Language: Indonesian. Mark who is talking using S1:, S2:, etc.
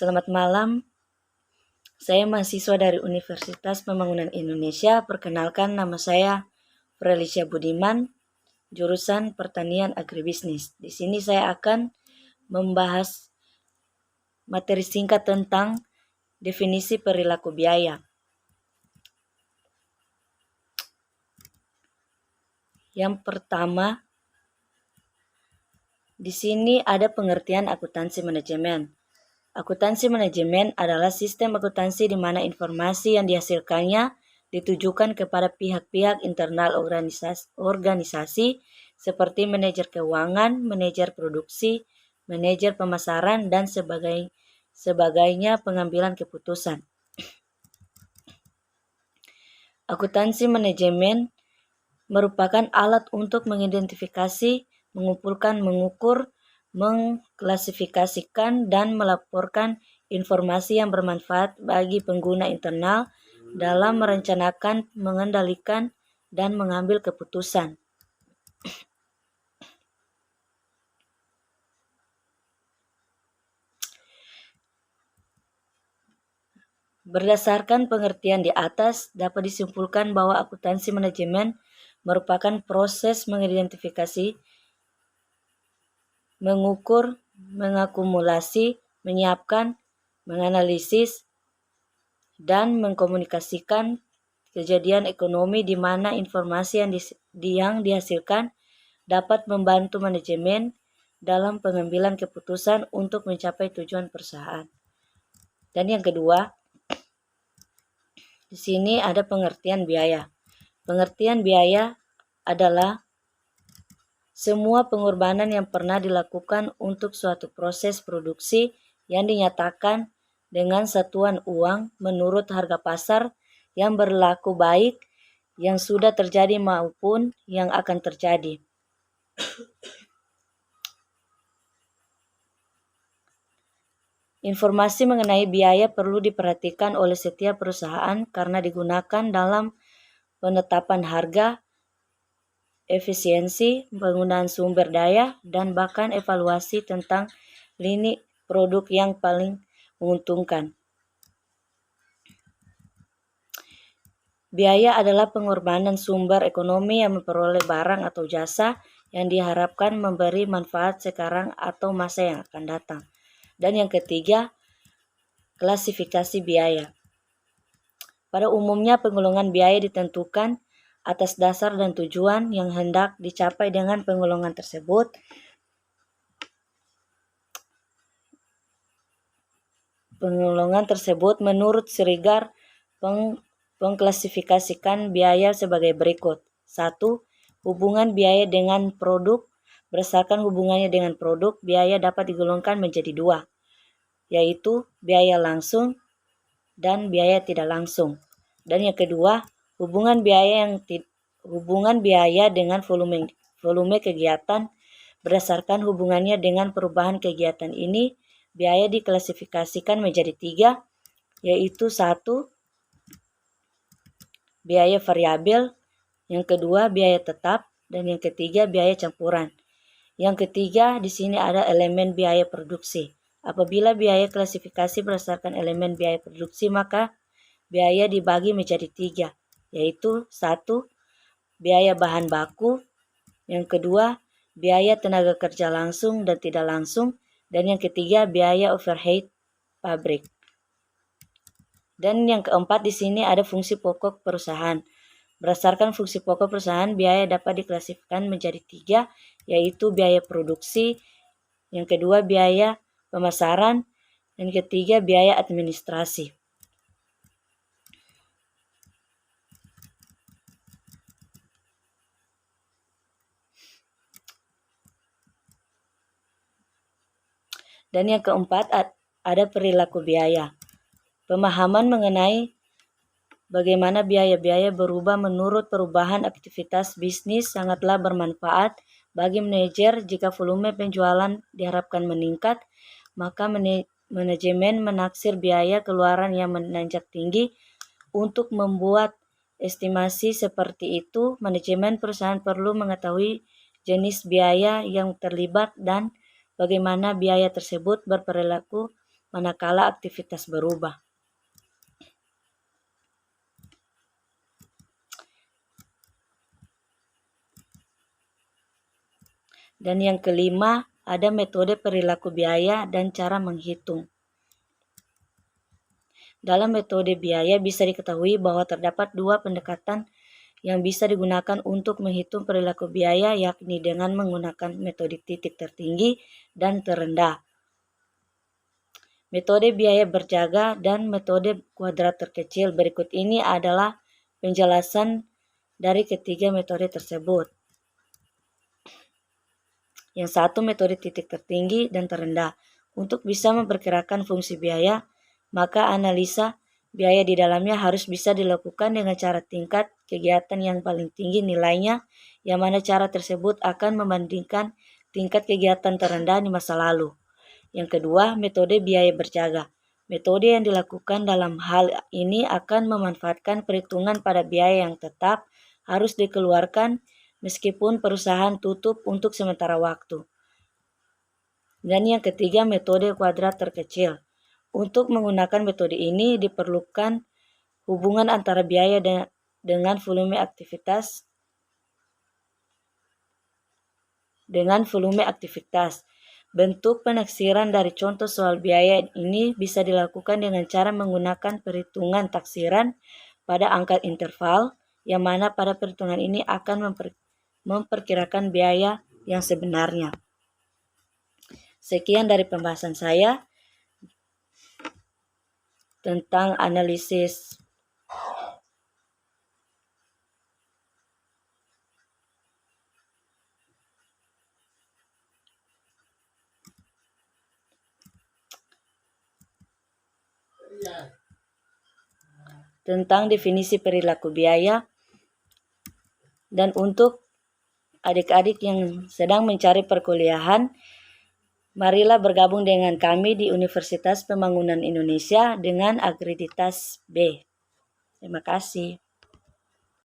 S1: Selamat malam, saya mahasiswa dari Universitas Pembangunan Indonesia. Perkenalkan, nama saya Frelicia Budiman, jurusan Pertanian Agribisnis. Di sini saya akan membahas materi singkat tentang definisi perilaku biaya. Yang pertama, di sini ada pengertian akuntansi manajemen. Akuntansi manajemen adalah sistem akuntansi di mana informasi yang dihasilkannya ditujukan kepada pihak-pihak internal organisasi seperti manajer keuangan, manajer produksi, manajer pemasaran, dan sebagainya pengambilan keputusan. Akuntansi manajemen merupakan alat untuk mengidentifikasi, mengumpulkan, mengukur, mengklasifikasikan, dan melaporkan informasi yang bermanfaat bagi pengguna internal dalam merencanakan, mengendalikan, dan mengambil keputusan. Berdasarkan pengertian di atas, dapat disimpulkan bahwa akuntansi manajemen merupakan proses mengidentifikasi, mengukur, mengakumulasi, menyiapkan, menganalisis, dan mengkomunikasikan kejadian ekonomi di mana informasi yang dihasilkan dapat membantu manajemen dalam pengambilan keputusan untuk mencapai tujuan perusahaan. Dan yang kedua, di sini ada pengertian biaya. Pengertian biaya adalah semua pengorbanan yang pernah dilakukan untuk suatu proses produksi yang dinyatakan dengan satuan uang menurut harga pasar yang berlaku baik yang sudah terjadi maupun yang akan terjadi. Informasi mengenai biaya perlu diperhatikan oleh setiap perusahaan karena digunakan dalam penetapan harga, efisiensi, penggunaan sumber daya, dan bahkan evaluasi tentang lini produk yang paling menguntungkan. Biaya adalah pengorbanan sumber ekonomi yang memperoleh barang atau jasa yang diharapkan memberi manfaat sekarang atau masa yang akan datang. Dan yang ketiga, klasifikasi biaya. Pada umumnya penggolongan biaya ditentukan atas dasar dan tujuan yang hendak dicapai dengan penggolongan tersebut. Penggolongan tersebut menurut Sirigar mengklasifikasikan biaya sebagai berikut. 1. Hubungan biaya dengan produk. Berdasarkan hubungannya dengan produk, biaya dapat digolongkan menjadi 2, yaitu biaya langsung dan biaya tidak langsung. Dan yang kedua, hubungan biaya dengan volume kegiatan. Berdasarkan hubungannya dengan perubahan kegiatan ini, biaya diklasifikasikan menjadi 3, yaitu 1. Biaya variabel, yang kedua biaya tetap, dan yang ketiga biaya campuran. Yang ketiga di sini ada elemen biaya produksi. Apabila biaya klasifikasi berdasarkan elemen biaya produksi, maka biaya dibagi menjadi 3, yaitu 1. Biaya bahan baku, yang kedua biaya tenaga kerja langsung dan tidak langsung, dan yang ketiga biaya overhead pabrik. Dan yang keempat di sini ada fungsi pokok perusahaan. Berdasarkan fungsi pokok perusahaan, biaya dapat diklasifikasikan menjadi 3, yaitu biaya produksi, yang kedua biaya pemasaran, dan ketiga biaya administrasi. Dan yang keempat ada perilaku biaya. Pemahaman mengenai bagaimana biaya-biaya berubah menurut perubahan aktivitas bisnis sangatlah bermanfaat bagi manajer. Jika volume penjualan diharapkan meningkat, maka manajemen menaksir biaya keluaran yang menanjak tinggi. Untuk membuat estimasi seperti itu, manajemen perusahaan perlu mengetahui jenis biaya yang terlibat dan bagaimana biaya tersebut berperilaku manakala aktivitas berubah. Dan yang kelima, ada metode perilaku biaya dan cara menghitung. Dalam metode biaya bisa diketahui bahwa terdapat dua pendekatan yang bisa digunakan untuk menghitung perilaku biaya, yakni dengan menggunakan metode titik tertinggi dan terendah, metode biaya berjaga, dan metode kuadrat terkecil. Berikut ini adalah penjelasan dari ketiga metode tersebut. Yang satu, metode titik tertinggi dan terendah. Untuk bisa memperkirakan fungsi biaya, maka analisa biaya di dalamnya harus bisa dilakukan dengan cara tingkat kegiatan yang paling tinggi nilainya, yang mana cara tersebut akan membandingkan tingkat kegiatan terendah di masa lalu. Yang kedua, metode biaya berjaga. Metode yang dilakukan dalam hal ini akan memanfaatkan perhitungan pada biaya yang tetap harus dikeluarkan meskipun perusahaan tutup untuk sementara waktu. Dan yang ketiga, metode kuadrat terkecil. Untuk menggunakan metode ini diperlukan hubungan antara biaya dengan volume aktivitas Bentuk penaksiran dari contoh soal biaya ini bisa dilakukan dengan cara menggunakan perhitungan taksiran pada angka interval, yang mana pada perhitungan ini akan memperkirakan biaya yang sebenarnya. Sekian dari pembahasan saya tentang analisis tentang definisi perilaku biaya. Dan untuk adik-adik yang sedang mencari perkuliahan, marilah bergabung dengan kami di Universitas Pembangunan Indonesia dengan akreditas B. Terima kasih.